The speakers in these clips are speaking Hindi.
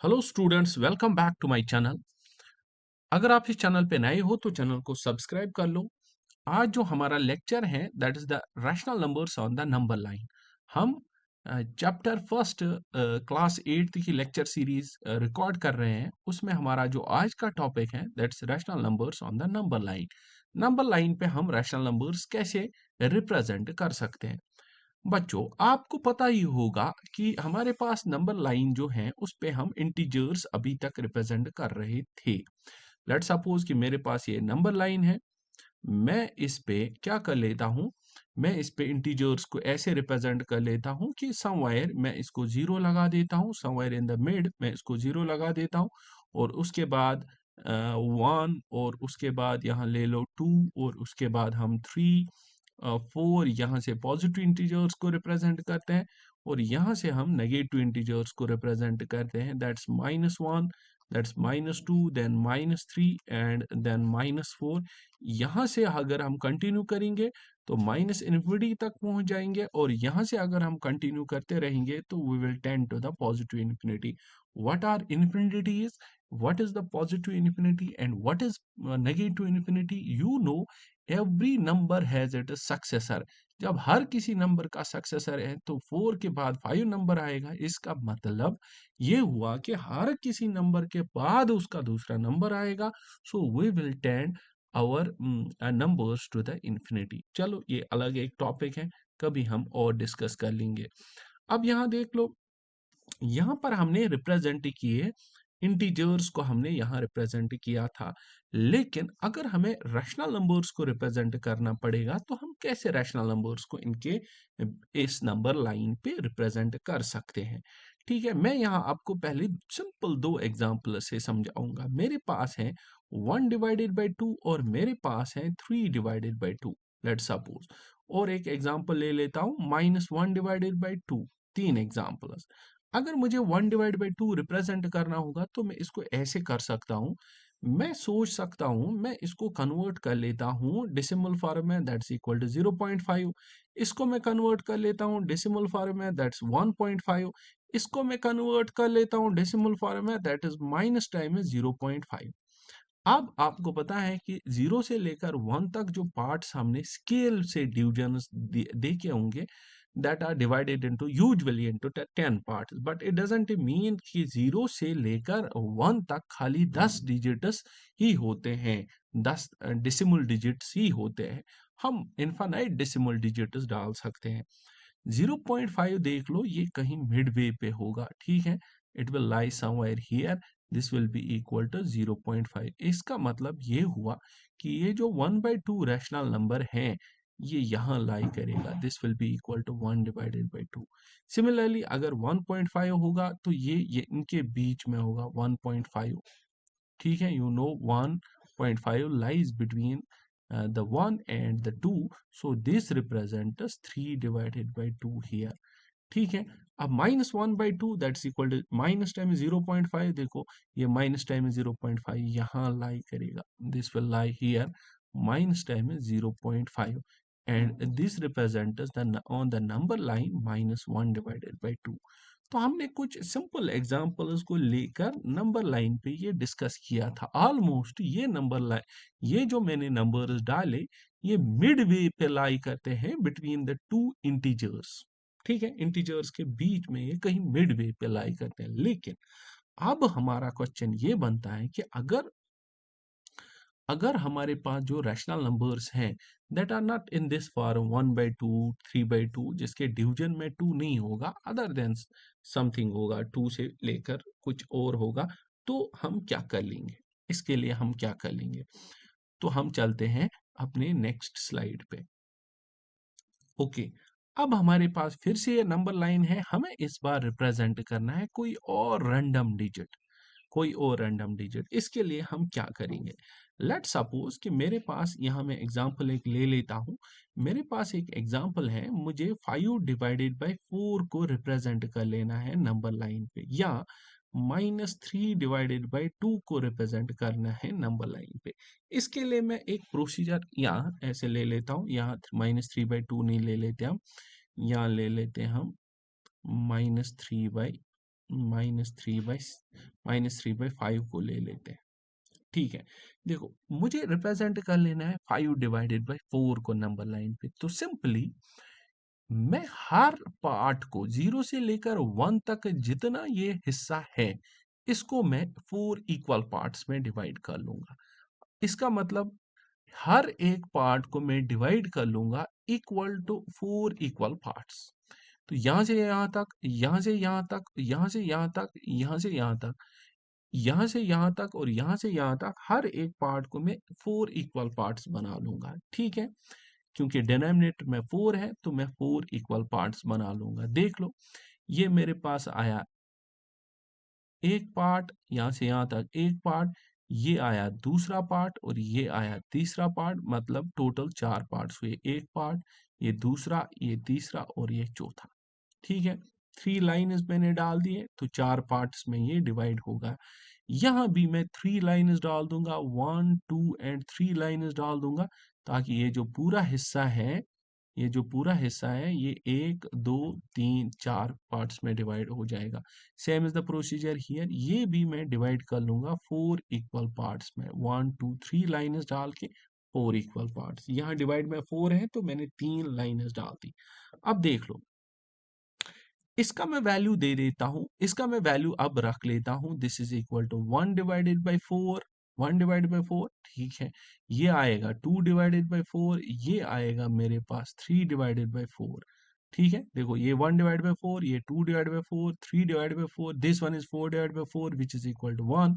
Hello students, welcome back to my channel. अगर आप इस चैनल पे नए हो तो चैनल को सब्सक्राइब कर लो। आज जो हमारा लेक्चर है that is the rational numbers on the number line. हम चैप्टर फर्स्ट क्लास 8 की लेक्चर सीरीज रिकॉर्ड कर रहे हैं। उसमें हमारा जो आज का टॉपिक है that's rational numbers on the number line. Number line पे हम रैशनल नंबर्स कैसे रिप्रेजेंट कर सकते हैं। बच्चों, आपको पता ही होगा कि हमारे पास नंबर लाइन जो है उस पे हम इंटीजर्स अभी तक रिप्रेजेंट कर रहे थे। लेट सपोज कि मेरे पास ये नंबर लाइन है। मैं इस पे क्या कर लेता हूँ, मैं इस पे इंटीजर्स को ऐसे रिप्रेजेंट कर लेता हूँ कि समवेयर मैं इसको जीरो लगा देता हूँ, समवेयर इन द मिड मैं इसको जीरो लगा देता हूँ। और उसके बाद 1, और उसके बाद यहाँ ले लो 2, और उसके बाद हम 3 4 यहाँ से पॉजिटिव इंटीजर्स को रिप्रेजेंट करते हैं, और यहाँ से हम नेगेटिव इंटीजर्स को रिप्रेजेंट करते हैं। That's -1, that's -2, then -3 and then -4। यहाँ से अगर हम कंटिन्यू करेंगे तो माइनस इन्फिनिटी तक पहुंच जाएंगे, और यहाँ से अगर हम कंटिन्यू करते रहेंगे तो we will tend to the positive infinity. What are infinities, what is the positive infinity and what is negative infinity? You know, every number has its successor। जब हर किसी नंबर का सक्सेसर है तो 4 के बाद 5 नंबर आएगा। इसका मतलब ये हुआ कि हर किसी नंबर के बाद उसका दूसरा नंबर आएगा। So we will tend our numbers to the infinity. चलो, ये अलग एक टॉपिक है, कभी हम और डिस्कस कर लेंगे। अब यहाँ देख लो, यहाँ पर हमने रिप्रेजेंट किए इंटीजर्स को, हमने यहाँ रिप्रेजेंट किया था। लेकिन अगर हमें रैशनल नंबर्स को रिप्रेजेंट करना पड़ेगा तो हम कैसे रैशनल नंबर्स को इनके इस नंबर लाइन पे रिप्रेजेंट कर सकते हैं। ठीक है, मैं यहाँ आपको पहले सिंपल दो एग्जांपल से समझाऊंगा। मेरे पास है 1/2 और मेरे पास है 3/2। लेट्स सपोज, और एक एग्जांपल ले लेता हूँ -1/2। तीन एग्जांपल्स। अगर मुझे 1/2 रिप्रेजेंट करना होगा तो मैं इसको ऐसे कर सकता हूँ। मैं सोच सकता हूँ, मैं इसको कन्वर्ट कर लेता हूँ डेसिमल फॉर्म में, दैट्स इक्वल टू 0.5। इसको मैं कन्वर्ट कर लेता हूँ डेसिमल फॉर्म में, दैट्स 1.5। इसको मैं कन्वर्ट कर लेता हूँ डेसिमल फॉर्म में, that is minus time is 0.5। अब आपको पता है कि 0 से लेकर 1 तक जो पार्ट्स हमने स्केल से डिविजन देखे होंगे, that are divided into usually into 10 parts, but it doesn't mean कि 0 से लेकर 1 तक खाली 10 डिजिट्स ही होते हैं, 10 डेसिमल डिजिट्स ही होते हैं। हम इनफाइनाइट डेसिमल डिजिट्स डाल सकते हैं। 0.5 देख लो, ये कहीं मिडवे पे होगा। ठीक है, it will lie somewhere here, this will be equal to 0.5। इसका मतलब ये हुआ कि ये जो 1/2 रैशनल नंबर है ये यहाँ लाई करेगा, this will be equal to 1/2। Similarly अगर 1.5 होगा तो ये इनके बीच में होगा 1.5। ठीक है, you know 1.5 lies between the 1 and the 2, so this represents 3/2 here। ठीक है, अब -1/2 that's equal to minus time 0.5। देखो, ये माइनस टाइम 0.5 यहाँ लाई करेगा, this will lie here, minus time 0.5, and this represents the on the number line -1/2। तो हमने कुछ सिंपल एग्जांपल्स को लेकर नंबर लाइन पे ये डिस्कस किया था। ऑलमोस्ट ये नंबर लाइन, ये जो मैंने नंबर्स डाले, ये मिड वे पे लाई करते हैं बिटवीन द टू इंटीजर्स। ठीक है, इंटीजर्स के बीच में ये कहीं मिड वे पे लाई करते हैं। लेकिन अब हमारा क्वेश्चन ये बनता है कि अगर अगर हमारे पास जो रैशनल नंबर्स हैं that are not in this form 1/2 3/2, जिसके डिवीजन में 2 नहीं होगा, अदर देन समथिंग होगा, 2 से लेकर कुछ और होगा, तो हम क्या कर लेंगे? इसके लिए हम क्या कर लेंगे? तो हम चलते हैं अपने नेक्स्ट स्लाइड पे। ओके, अब हमारे पास फिर से ये नंबर लाइन है, हमें इस बार रिप्रेजेंट करना है कोई और रैंडम डिजिट, कोई और रैंडम डिजिट। इसके लिए हम क्या करेंगे? लेट सपोज कि मेरे पास यहाँ मैं एग्जांपल एक ले लेता हूँ। मेरे पास एक एग्जांपल है, मुझे 5/4 को रिप्रेजेंट कर लेना है नंबर लाइन पे, या -3/2 को रिप्रेजेंट करना है नंबर लाइन पे। इसके लिए मैं एक प्रोसीजर यहाँ ऐसे ले लेता हूँ, यहाँ -3/2 नहीं ले लेते हम, यहाँ ले लेते हैं हम -3/2। -3/5 को ले लेते हैं। ठीक है, देखो मुझे रिप्रेजेंट कर लेना है 5/4 को नंबर लाइन पे, तो सिंपली मैं हर पार्ट को 0 से लेकर 1 तक जितना ये हिस्सा है, इसको मैं 4 इक्वल पार्ट्स में डिवाइड कर लूंगा। इसका मतलब हर एक पार्ट को मैं डिवाइड कर लूंगा इक्वल टू 4 इक्वल पार्ट्स। तो यहां से यहां तक, यहां से यहां तक, यहां से यहां तक, यहां से यहां तक, यहां से यहां तक और यहां से यहां तक हर एक पार्ट को मैं 4 इक्वल पार्ट्स बना लूंगा। ठीक है, क्योंकि डिनोमिनेटर में 4 है तो मैं 4 इक्वल पार्ट्स बना लूंगा। देख लो, ये मेरे पास आया एक पार्ट, यहां से यहां तक एक पार्ट, ये आया दूसरा पार्ट और ये आया तीसरा पार्ट, मतलब टोटल 4 पार्ट्स हुए। एक पार्ट, ये दूसरा, ये तीसरा और ये चौथा। ठीक है, 3 लाइन्स मैंने डाल दिए तो 4 पार्ट्स में ये डिवाइड होगा। यहाँ भी मैं 3 लाइन्स डाल दूंगा, 1 2 एंड 3 लाइन्स डाल दूंगा, ताकि ये जो पूरा हिस्सा है, ये जो पूरा हिस्सा है ये 1 2 3 4 पार्ट्स में डिवाइड हो जाएगा। Same is the procedure here, ये भी मैं डिवाइड कर लूंगा 4 इक्वल पार्ट्स में, 1 2 3 लाइन्स डाल के 4 इक्वल पार्ट्स। यहाँ डिवाइड में 4 है तो मैंने 3 लाइन्स डाल दी। अब देख लो, इसका मैं वैल्यू दे देता हूं, इसका मैं वैल्यू अब रख लेता हूं, this is equal to 1 divided by 4, 1 divided by 4। ठीक है, ये आएगा 2 डिवाइडेड बाई 4, ये आएगा मेरे पास 3 डिवाइडेड बाई 4। ठीक है, देखो ये 1 डिवाइड बाई 4, ये 2 divide by 4, 3 divide by 4, this one is 4 divide by 4 which is equal to 1।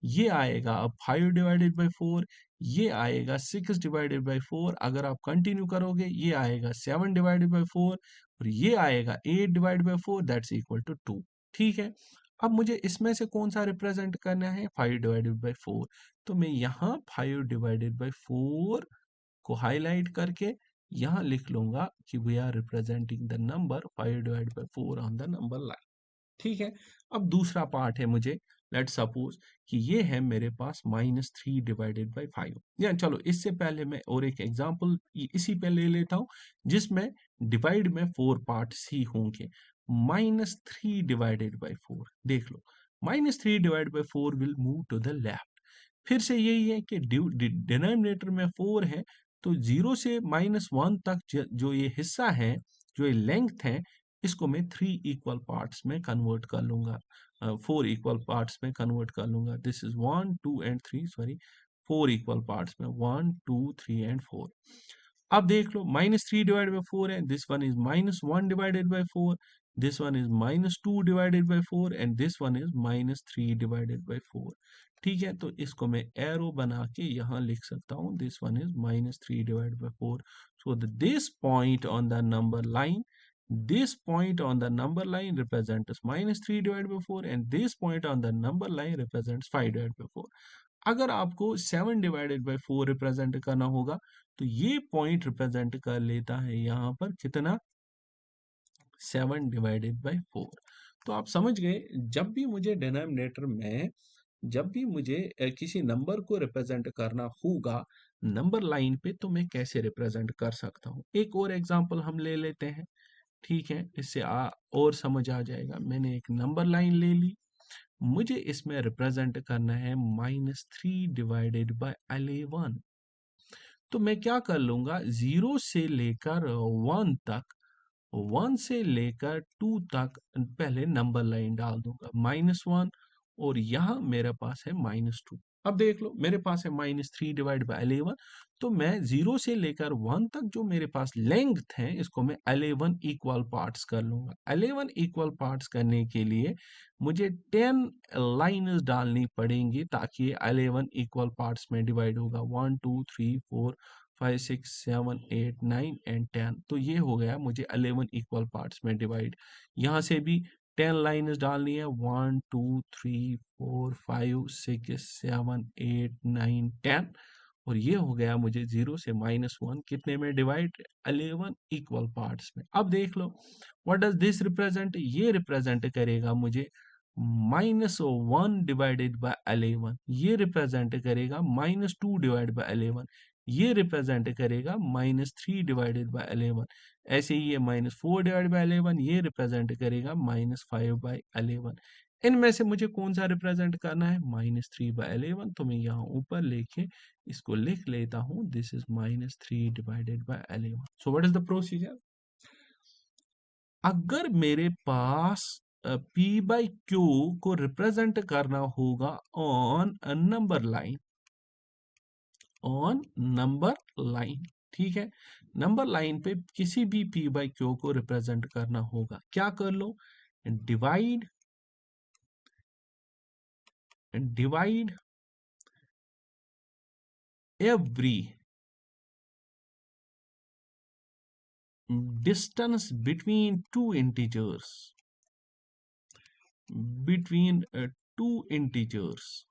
ये आएगा अब 5 डिवाइडेड बाई 4, ये आएगा 6 डिवाइडेड बाई 4। अगर आप कंटिन्यू करोगे ये आएगा 7 डिवाइडेड बाई 4 और ये आएगा 8 divide by 4 that's equal to 2। ठीक है, अब मुझे इसमें से कौन सा रिप्रेजेंट करना है, 5 डिवाइडेड बाई 4। तो मैं यहाँ 5 डिवाइडेड बाई 4 को हाईलाइट करके यहाँ लिख लूंगा कि we are representing the number 5 divided by 4 on the number line. ठीक है, अब दूसरा पार्ट है, मुझे लेट सपोज कि ये है मेरे पास -3 डिवाइडेड बाई 5। या चलो इससे पहले मैं और एक एग्जांपल इसी पे ले लेता हूँ, जिसमें डिवाइड में 4 पार्ट्स ही होंगे। -3 डिवाइडेड बाई 4, देख लो, -3 divided by 4 will move to the left. फिर से यही है कि डिनोमिनेटर में 4 है, तो 0 से -1 तक जो ये हिस्सा है, जो ये लेंथ है, इसको मैं 3 इक्वल पार्ट्स में कन्वर्ट कर लूंगा, 4 इक्वल पार्ट्स में कन्वर्ट कर लूंगा। This is 1 2 and 3, sorry 4 equal parts में, 1 2 3 एंड 4। अब देख लो, -3 डिवाइडेड बाई 4 है, this one is -1 divided by 4, this one is -2 divided by 4 and this one is -3 divided by 4। ठीक है, तो इसको मैं एरो बना के यहाँ लिख सकता हूँ, this one is -3 divided by 4। So this point on the number line, this point on the number line represents -3 divided by 4 and this point on the number line represents 5 divided by 4। अगर आपको 7 डिवाइडेड बाई 4 रिप्रेजेंट करना होगा तो ये पॉइंट रिप्रेजेंट कर लेता है यहाँ पर कितना, 7 डिवाइडेड बाई 4। तो आप समझ गए, जब भी मुझे डिनोमिनेटर में, जब भी मुझे किसी नंबर को रिप्रेजेंट करना होगा नंबर लाइन पे, तो मैं कैसे रिप्रेजेंट कर सकता हूँ। एक और एग्जांपल हम ले लेते हैं। ठीक है, इससे और समझ आ जाएगा। मैंने एक नंबर लाइन ले ली, मुझे इसमें रिप्रेजेंट करना है -3 डिवाइडेड बाय 11। तो मैं क्या कर लूंगा, 0 से लेकर 1 तक, 1 से लेकर 2 तक पहले नंबर लाइन डाल दूंगा, -1 और यहाँ मेरे पास है -2। अब देख लो, मेरे पास है -3 डिवाइड बाई 11, तो मैं 0 से लेकर 1 तक जो मेरे पास लेंथ है, इसको मैं 11 इक्वल पार्ट्स कर लूंगा। 11 इक्वल पार्ट्स करने के लिए मुझे 10 लाइन्स डालनी पड़ेंगी, ताकि 11 इक्वल पार्ट्स में डिवाइड होगा, 1 2 3 4 5 6 7 8 9 एंड 10। तो ये हो गया मुझे 11 इक्वल पार्ट्स में डिवाइड। यहाँ से भी 10 लाइन्स डालनी है, 1 2 3 4 5 6 7 8 9 10, और ये हो गया मुझे 0 से -1 कितने में डिवाइड, 11 इक्वल पार्ट्स में। अब देख लो, व्हाट डज दिस रिप्रेजेंट, ये रिप्रेजेंट करेगा मुझे -1 डिवाइडेड बाय 11, ये रिप्रेजेंट करेगा -2 डिवाइड बाय 11, ये रिप्रेजेंट करेगा -3 डिवाइडेड बाय 11। ऐसे ही ये -4 डिवाइड बाय 11 ये रिप्रेजेंट करेगा -5 बाय 11। इनमें से मुझे कौन सा रिप्रेजेंट करना है, -3/11, तो मैं यहाँ ऊपर लेके इसको लिख लेता हूँ, this is -3/11। So what is the procedure? अगर मेरे पास p/q को रिप्रेजेंट करना होगा on number line, on number line, ठीक है, नंबर लाइन पे किसी भी p/q को रिप्रेजेंट करना होगा, क्या कर लो, divide divide every distance between two integers, between two integers,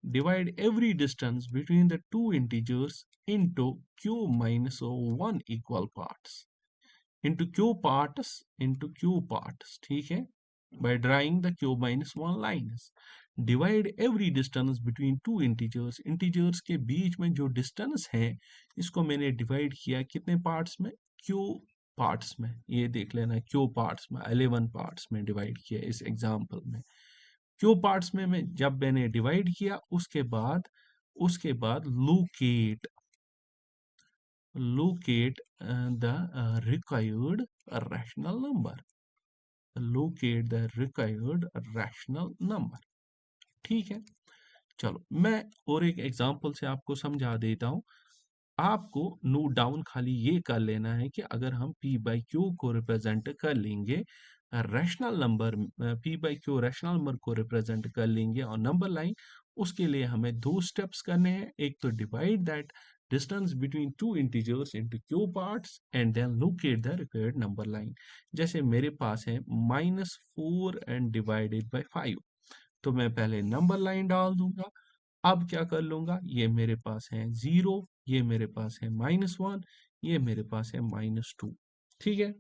divide every distance between the two integers into q minus 1 equal parts, into q parts, ठीक है, by drawing the q minus 1 lines. Divide every distance between two integers, integers के बीच में जो डिस्टेंस है इसको मैंने डिवाइड किया कितने पार्ट्स में, क्यू पार्ट्स में, ये देख लेना, क्यू पार्ट्स में 11 पार्ट्स में डिवाइड किया इस एग्जांपल में। क्यू पार्ट्स में मैं जब मैंने डिवाइड किया उसके बाद locate the required rational number, locate the required rational number, ठीक है। चलो मैं और एक एग्जांपल से आपको समझा देता हूं, आपको नोट डाउन खाली ये कर लेना है कि अगर हम p/q को रिप्रेजेंट कर लेंगे rational number, p/q rational number को रिप्रेजेंट कर लेंगे और नंबर लाइन, उसके लिए हमें दो स्टेप्स करने हैं, एक तो divide that distance between two integers into q parts and then locate the required number line. जैसे मेरे पास है -4 एंड डिवाइडेड बाय 5, तो मैं पहले नंबर लाइन डाल दूंगा। अब क्या कर लूंगा, ये मेरे पास है 0, ये मेरे पास है -1, ये मेरे पास है -2, ठीक है।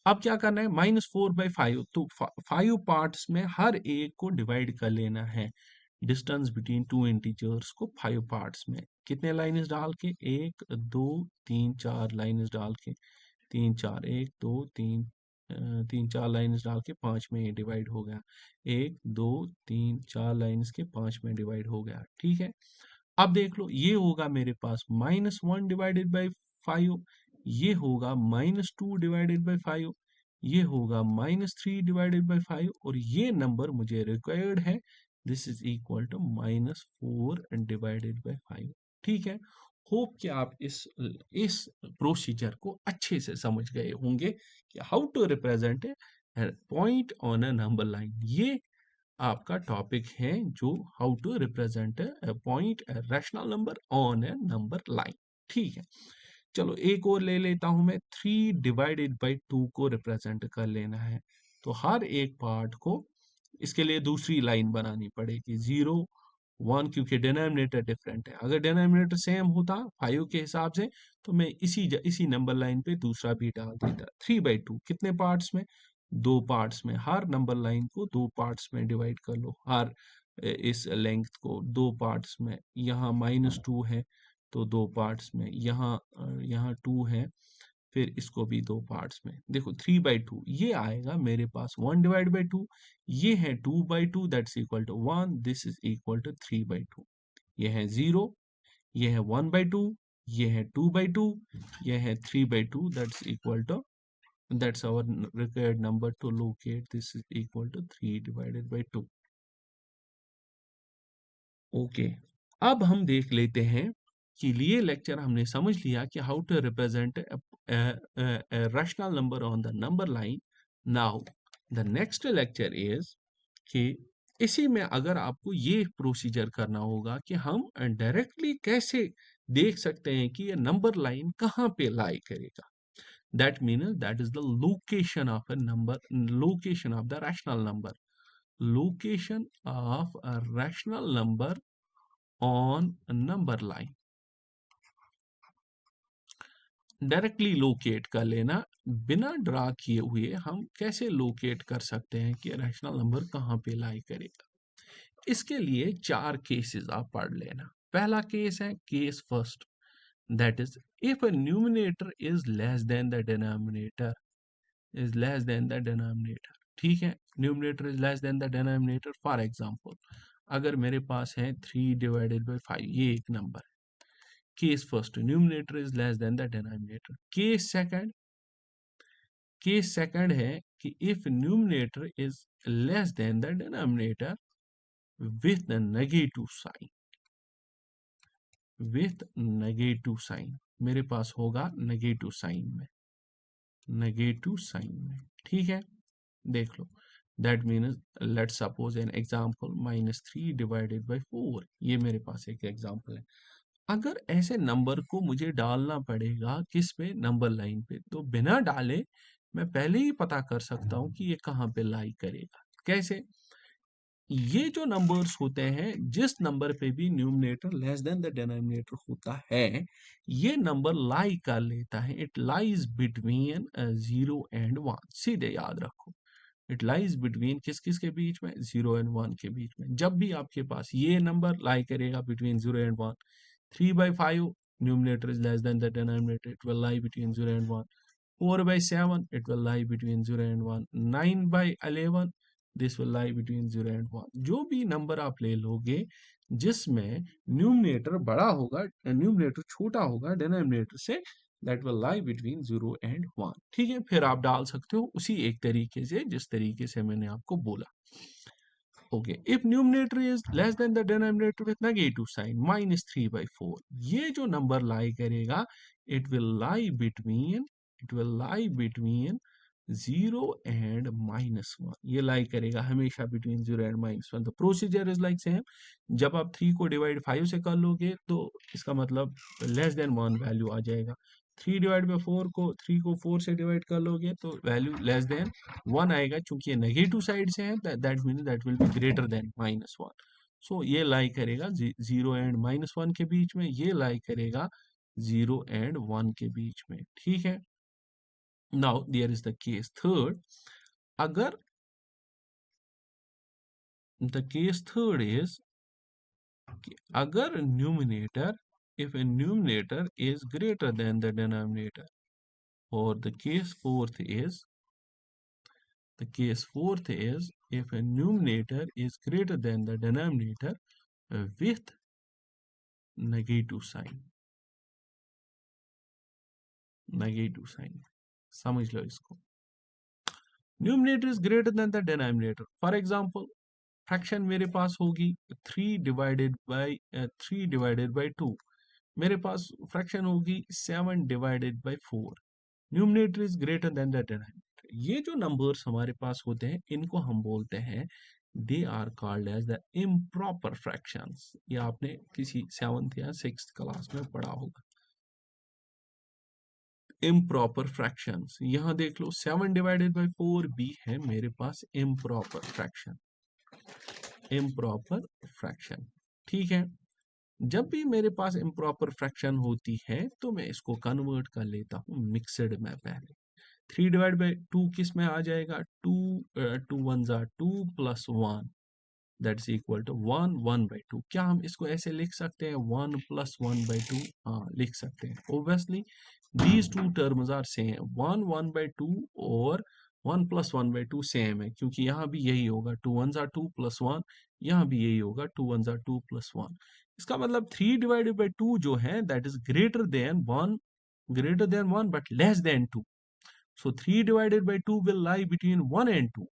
अब क्या करना है, -4/5, तो 5 पार्ट्स में हर एक को डिवाइड कर लेना है, डिस्टेंस बिटवीन टू इंटीजर्स को 5 पार्ट्स में, कितने लाइन्स डाल के, 1 2 3 4 लाइन्स डाल के, 3 4 1 2 3 3 4 लाइन्स डाल के 5 में ये डिवाइड हो गया, 1 2 3 4 लाइन्स के 5 में डिवाइड हो गया, ठीक है। अब देख लो, ये होगा मेरे पास -1 डिवाइडेड बाई 5, ये होगा -2 डिवाइडेड बाई 5, ये होगा -3 डिवाइडेड बाई 5, और ये नंबर मुझे रिक्वायर्ड है, this is equal to -4 divided by 5, ठीक है। होप कि आप इस प्रोसीजर को अच्छे से समझ गए होंगे कि how to represent a point on a number line. ये आपका टॉपिक है जो how to represent a point a rational number on a number line, ठीक है। चलो एक और ले लेता हूं मैं, 3 डिवाइडेड बाई 2 को रिप्रेजेंट कर लेना है, तो हर एक पार्ट को इसके लिए दूसरी लाइन बनानी पड़ेगी, 0 1, क्योंकि डिनोमिनेटर डिफरेंट है, अगर डिनोमिनेटर सेम होता 5 के हिसाब से तो मैं इसी नंबर लाइन पे दूसरा भी डाल देता। 3/2 कितने पार्ट्स में, 2 पार्ट्स में, हर नंबर लाइन को 2 पार्ट्स में डिवाइड कर लो, हर इस लेंथ को 2 पार्ट्स में, यहाँ -2 है तो 2 पार्ट्स में, यहाँ 2 है, फिर इसको भी 2 पार्ट्स में, देखो 3/2 ये आएगा मेरे पास 1/2, ये है 2/2 that's equal to 1, this is equal to 3/2, ये है 0, ये है 1/2, ये है 2/2, ये है 3/2, that's equal to, that's our required number to locate, this is equal to 3 divided by 2, okay. अब हम देख लेते हैं कि ये लेक्चर हमने समझ लिया कि how to represent rational number on the number line. Now the next lecture is कि इसी में अगर आपको ये प्रोसीजर करना होगा कि हम डायरेक्टली कैसे देख सकते हैं कि ये नंबर लाइन कहाँ पे लाई करेगा, that means that is the location of a number, location of the rational number, location of a rational number on a number line, directly locate कर लेना, बिना ड्रा किए हुए हम कैसे लोकेट कर सकते हैं कि रैशनल नंबर कहाँ पे लाई करेगा। इसके लिए 4 केसेस आप पढ़ लेना। पहला केस है case first, that is if a numerator is less than the denominator, is less than the denominator, ठीक है, numerator is less than the denominator. For example, अगर मेरे पास है 3 डिवाइडेड बाई 5, ये एक नंबर है। Case first, numerator is less than the denominator. Case second है कि if numerator is less than the denominator with the negative sign, with negative sign, मेरे पास होगा नेगेटिव साइन में, नेगेटिव साइन में। ठीक है, देख लो, that means let's suppose an example -3 divided by 4, ये मेरे पास एक एग्जांपल है। अगर ऐसे नंबर को मुझे डालना पड़ेगा किस पे, नंबर लाइन पे, तो बिना डाले मैं पहले ही पता कर सकता हूं कि ये कहां पे लाई करेगा। कैसे? ये जो नंबर्स होते हैं, जिस नंबर पे भी numerator less than the denominator होता है, ये नंबर लाई कर लेता है, इट लाइज बिटवीन 0 एंड 1। सीधे याद रखो, इट लाइज बिटवीन किस किस के बीच में, 0 एंड 1 के बीच में। जब भी आपके पास ये नंबर लाई करेगा between 0 and 1, 3/5 numerator is less than the denominator, it will lie between 0 and 1. 4/7, it will lie between 0 and 1. 9/11, this will lie between 0 and 1. जो भी नंबर आप ले लोगे जिसमें न्यूमरेटर बड़ा होगा, न्यूमरेटर छोटा होगा डिनोमिनेटर से, that will lie between 0 and 1. ठीक है, फिर आप डाल सकते हो उसी एक तरीके से जिस तरीके से मैंने आपको बोला। Okay, if numerator is less than the denominator with negative sign, -3/4, ये जो नंबर लाई करेगा, it will lie between 0 and -1. ये लाई करेगा हमेशा between 0 and -1. The procedure is like same. जब आप 3 को डिवाइड 5 से कर लोगे तो इसका मतलब लेस देन 1 वैल्यू आ जाएगा। 3 डिवाइड बाई 4 को 3 को 4 से डिवाइड कर लोगे तो वैल्यू लेस देन 1 आएगा, क्योंकि ये नेगेटिव साइड से है, that means that will be greater than -1। सो ये लाई करेगा 0 एंड -1 के बीच में, ये लाई करेगा 0 एंड 1 के बीच में। ठीक है, now there is the case third. अगर द केस थर्ड इज अगर numerator, if a numerator is greater than the denominator, or the case fourth is if a numerator is greater than the denominator with negative sign, समझ लो इसको। Numerator is greater than the denominator, for example fraction मेरे पास होगी 3 डिवाइडेड बाय 2, मेरे पास फ्रैक्शन होगी 7 divided by 4। Numerator is greater than the denominator. ये जो नंबर्स हमारे पास होते हैं इनको हम बोलते हैं, they are called as the improper fractions. ये आपने किसी 7th या 6th क्लास में पढ़ा होगा, इम्प्रॉपर फ्रैक्शंस। यहां देख लो 7 डिवाइडेड बाय 4 भी है मेरे पास इम्प्रॉपर फ्रैक्शन, ठीक है। जब भी मेरे पास इम्प्रॉपर फ्रैक्शन होती है तो मैं इसको कन्वर्ट कर लेता हूँ मिक्सड में। पहले 3 डिवाइड बाई 2 किस में आ जाएगा, 2 1 ज़ा 2 plus 1 that is equal to 1 1/2। क्या हम इसको ऐसे लिख सकते हैं 1 + 1/2? हाँ, लिख सकते हैं। Obviously these two terms are same, 1 1/2 और 1 + 1/2 सेम है, क्योंकि यहाँ भी यही होगा 2 1 ज़ा 2 प्लस 1, यहाँ भी यही होगा 2 1 ज़ा 2 प्लस 1। इसका मतलब 3 डिवाइडेड बाई 2 जो है that is greater then 1 but less than 2। So 3 divided by 2 will lie between 1 and 2.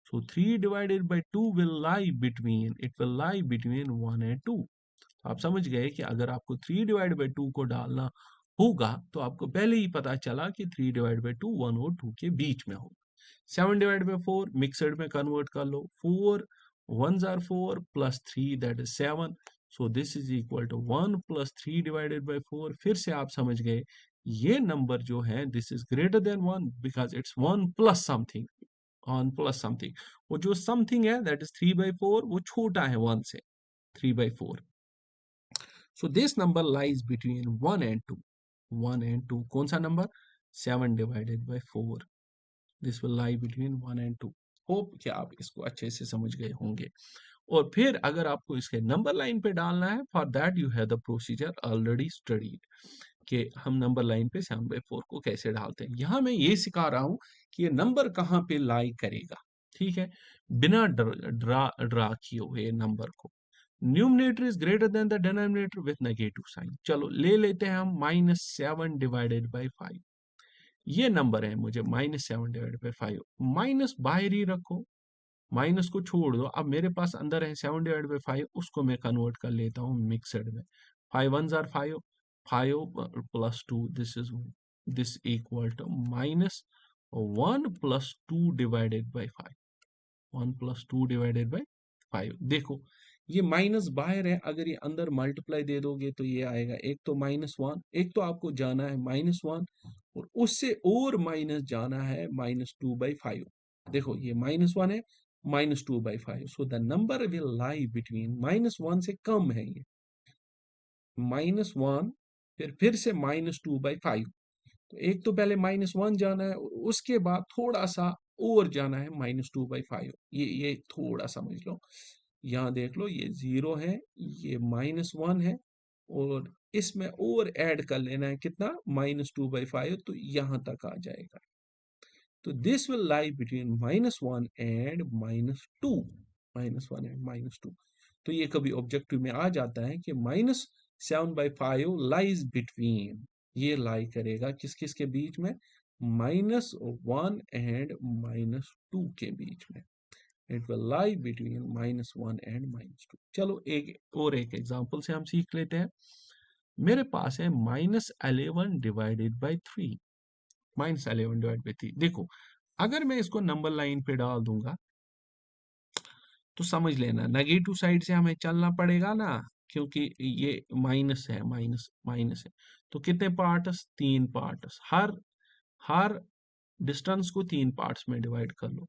So 3 divided by 2 will lie between, it will lie between 1 and 2. आप समझ गए कि अगर आपको 3 डिवाइड बाई 2 को डालना होगा तो आपको पहले ही पता चला कि 3 डिवाइड बाई 2 1 और 2 के बीच में होगा। 7 डिवाइड बाई 4 मिक्सड में कन्वर्ट कर लो, 4 1 are 4 plus 3 that is 7। So this is equal to 1 + 3 divided by 4। फिर से आप समझ गए ये नंबर जो है this is greater then 1 because it's 1 + something, 1 + something. वो जो समथिंग है दैट इज 3/4, वो छोटा है 1 से, 3/4। So this number lies between 1 and 2. 1 and 2 कौन सा number, 7 divided by 4। This will lie between 1 and 2। Hope कि आप इसको अच्छे से समझ गए होंगे। और फिर अगर आपको इसके नंबर लाइन पे डालना है, for that you have the procedure already studied, कि हम नंबर लाइन पे 7/4 को कैसे डालते हैं। यहाँ मैं ये सिखा रहा हूँ कि ये नंबर कहाँ पे लाई करेगा। ठीक है, बिना ड्रा किए हुए नंबर को। Numerator is greater than the denominator with negative sign. चलो ले लेते हैं हम -7 डिवाइडेड बाई 5। ये नंबर है मुझे -7 डिवाइडेड बाई 5। माइनस बाहर ही रखो, माइनस को छोड़ दो। अब मेरे पास अंदर है 7 डिवाइड बाई 5, उसको मैं कन्वर्ट कर लेता हूँ मिक्सड में। 5 1 जार 5, 5 plus 2, this equal to -1 plus 2 divided by 5। 1 plus 2 divided by 5। देखो ये माइनस बाहर है, अगर ये अंदर मल्टीप्लाई दे दोगे तो ये आएगा, एक तो -1, एक तो आपको जाना है -1 और उससे और माइनस जाना है -2/5। देखो ये -1 है, -2/5, so the number will lie between, -1 से कम है ये, -1 फिर से -2/5। तो एक तो पहले -1 जाना है और उसके बाद थोड़ा सा और जाना है -2/5। ये थोड़ा समझ लो, यहाँ देख लो ये 0 है, ये -1 है और इसमें और ऐड कर लेना है कितना, -2/5, तो यहाँ तक आ जाएगा। तो this will lie between -1 and -2, -1 and -2। तो ये कभी ऑब्जेक्टिव में आ जाता है कि -7/5 लाइज बिटवीन, ये लाई करेगा किस किस के बीच में, -1 एंड -2 के बीच में। It will lie between -1 and -2। चलो एक एग्जांपल से हम सीख लेते हैं। मेरे पास है -11 डिवाइडेड बाई 3। -11 divide by 3। देखो अगर मैं इसको नंबर लाइन पे डाल दूंगा तो समझ लेना नेगेटिव साइड से हमें चलना पड़ेगा ना, क्योंकि ये माइनस है, माइनस है। तो कितने पार्ट्स, 3 पार्ट्स। हर डिस्टेंस को 3 पार्ट्स में डिवाइड कर लो।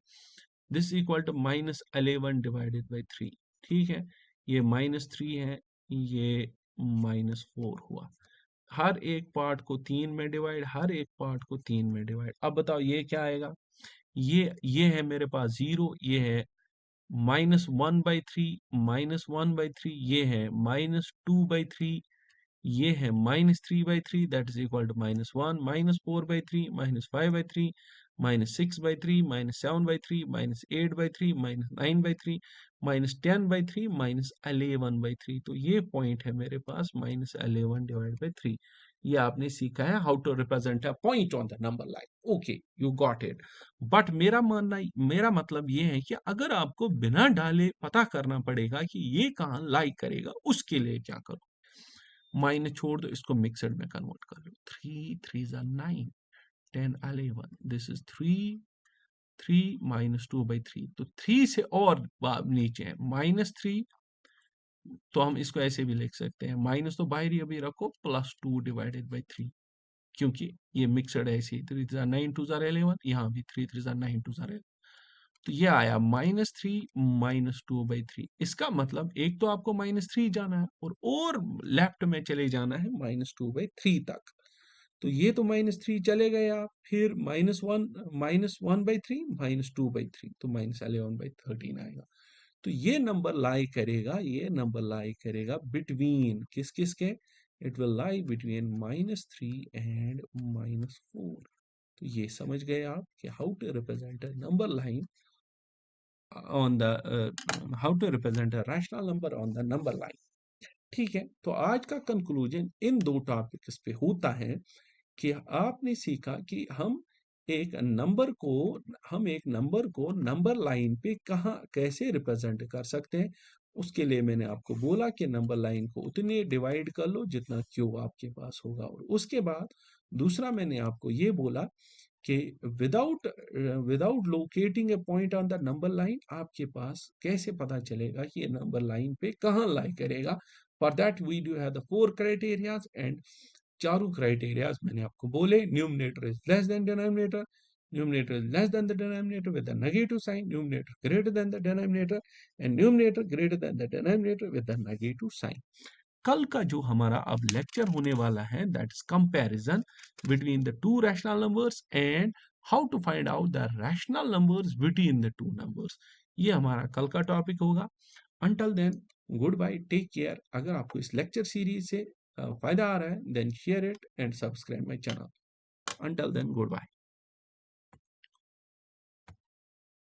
This equal to -11 divided by 3। ठीक है, ये -3 है, ये -4 हुआ। हर एक पार्ट को 3 में डिवाइड, हर एक पार्ट को 3 में डिवाइड। अब बताओ ये क्या आएगा, ये है मेरे पास 0, ये है -1/3, -1/3, ये है -2/3, ये है -3/3, दैट इज इक्वल टू -1, -4/3, -5/3, -6/3, -7/3, -8/3, -9/3, -10/3, -11/3। तो ये पॉइंट है मेरे पास -11 डिवाइड बाई 3। ये आपने सीखा है how to represent a point on the number line. Okay, you got it. But मेरा मतलब ये है कि अगर आपको बिना डाले पता करना पड़ेगा कि ये कहाँ लाई करेगा, उसके लिए क्या करो, माइनस छोड़ दो, इसको मिक्सड में कन्वर्ट कर लो। 3 3 ज़ा 9, 10 11, दिस इज 3 -2/3। तो 3 से और नीचे है -3, तो हम इसको ऐसे भी लिख सकते हैं, माइनस तो बाहर ही अभी रखो, +2 डिवाइडेड बाई 3, क्योंकि ये मिक्सड है ऐसे ही। 3 3 9 2 11, यहाँ भी 3 3 9 2 11। तो ये आया -3 -2/3। इसका मतलब एक तो आपको -3 जाना है और लेफ्ट में चले जाना है -2/3 तक। तो ये तो -3 चले गए आप, फिर -1/3 -2/3, तो -11/13 आएगा। तो ये नंबर लाई करेगा, ये नंबर लाई करेगा बिटवीन किस किस के, it will lie between -3 and -4। तो ये समझ गए आप कि how to represent a number line on the how to represent a rational number on the number line। ठीक है, तो आज का कंक्लूजन इन दो टॉपिक्स पे होता है कि आपने सीखा कि एक नंबर को नंबर लाइन पे कहाँ कैसे रिप्रेजेंट कर सकते हैं। उसके लिए मैंने आपको बोला कि नंबर लाइन को उतने डिवाइड कर लो जितना क्यू आपके पास होगा, और उसके बाद दूसरा मैंने आपको ये बोला कि without locating A point on the number line आपके पास कैसे पता चलेगा कि ये नंबर लाइन पे कहाँ लाई करेगा। For that we do have the 4 criterias, and चारों क्राइटेरियाज मैंने आपको बोले। Numerator is less than denominator, numerator is less than the denominator with the negative sign, numerator greater than the denominator, and numerator greater than the denominator with the negative sign. कल का जो हमारा अब लेक्चर होने वाला है, that is comparison between the two rational numbers and how to find out the rational numbers between the two numbers. ये हमारा कल का टॉपिक होगा। Until then, goodbye, take care. अगर आपको इस लेक्चर सीरीज से फायदा आ रहा है, then share it and subscribe my channel. Until then, good bye.